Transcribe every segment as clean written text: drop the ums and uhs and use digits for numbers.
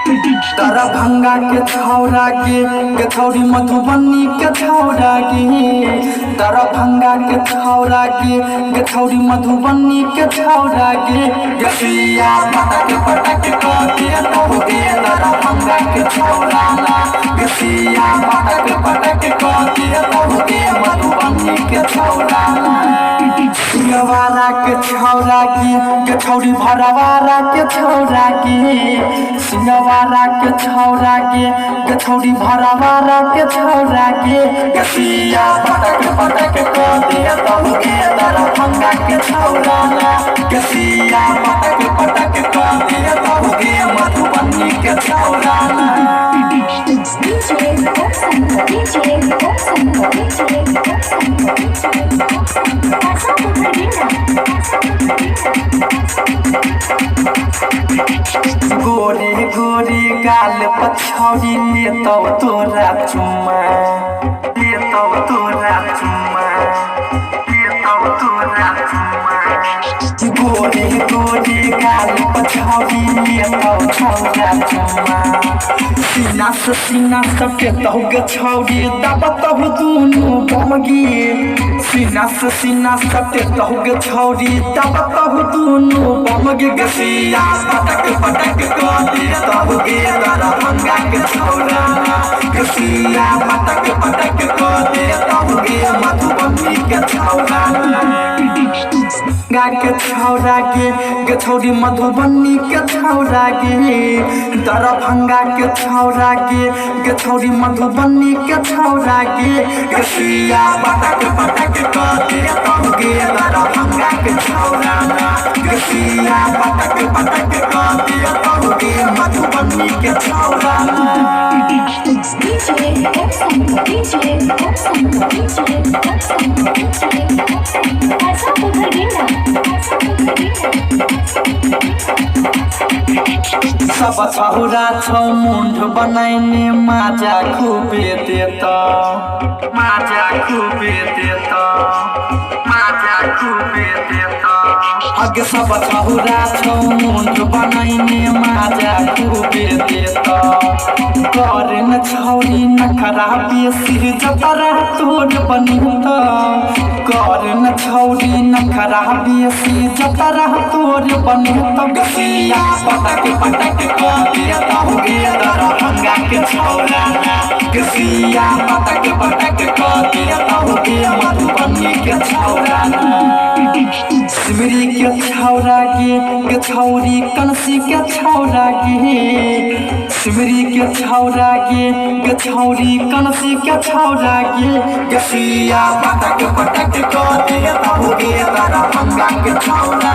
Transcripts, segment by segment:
दरभंगा के छौरा के छौरी मधुबनी के छौरा के दरभंगा के छौरा के छौरी मधुबनी के छौरा के गसिया पटक पटक के तोहके दरभंगा के छौरा गसिया पटक पटक के तोहके मधुबनी के छौरा सिंहवारा के छौरा के छौरी भरवारा के छौरा के सिंहवारा के छौरा के छौरी भरवारा के छौरा के गसिया पटक पटक तोहके दरभंगा के छौरा गसिया पटक पटक तोहके मधुबनी के छौरा गोरे गोरे गाल पछौरी लेतौ तोरा चुम्मा लेतौ तोरा चुम्मा लेतौ तोरा चुम्मा गोरे गोरे गाल पछौरी लेतौ छौरा चुम्मा सीना सके तहु गे छौरी दबतहु दुनु बमगी सीना सके तहु गे छौरी दबतहु दुनु बमगी गसिया पटक पटक तहु गे दरभंगा के छौरा गसिया पटक पटक तहु गे मधुबनी के छौरा गा के छौरा के छौरी मधुबनी के छौरा के दरभंगा के छौरा के छौरी मधुबनी के छौरा के गसिया पटक पटक तहु गे दरभंगा के छौरा गसिया पटक पटक तहु गे मधुबनी के छौरा सब छौरा छौ मुंड बनाइने माजा खूबे देता माजा खूबे देता माजा खूबे देता अगे सब छौरा छौ मुंड बनाइने माजा खूबे देता करे न छौरी नखरा बेसी जतरा तोड़ बनिता करे न छौरी नखरा बेसी जतरा तोड़ बनिता गसिया पटक पटक तहु गे दरभंगा के छौरा गसिया पटक पटक तहु गे मधुबनी के छौरा सिमरी के छौरा के छौरी कनसी के छौरा के सिमरी के छौरा के छौरी कनसी के छौरा के गसिया पटक पटक तहु गे दरभंगा के छौरा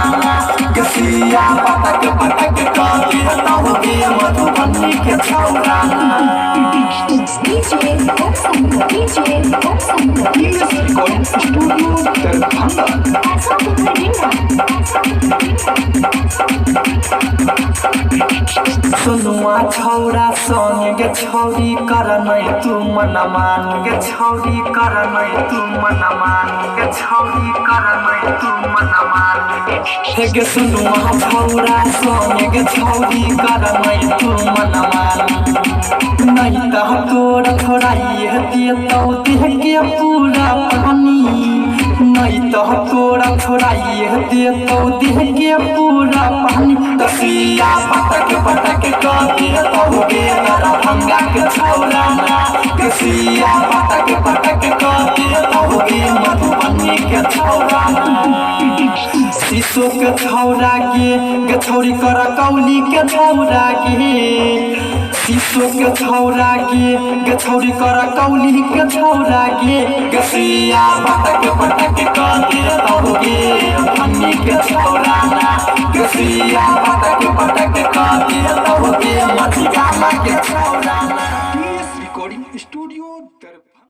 गसिया पटक पटक तहु गे मधुबनी के छौरा सुनुआ छौरा संग गे छौरी कर नहीं तू मन मान गे छौरी कर नहीं तू मन मान गे छौरी कर नहीं तू मन मान हे गे सुनुआ छौरा संग गे छौरी कर नहीं तू मन मान नहीं तह तोर छोड़ाई देतौ देह के पूरा पानी नहीं तह तोरा छोड़ाई देतौ देह के पूरा पानी गसिया पटक पटक तहु गे दरभंगा के छौरा गसिया पटक पटक तहु गे मधुबनी के छौरा शीशो के छौरा के छौरी कर कौली के छौरा के शीशो के छौरा के छौरी कर कौली के छौरा के गसिया पटक पटक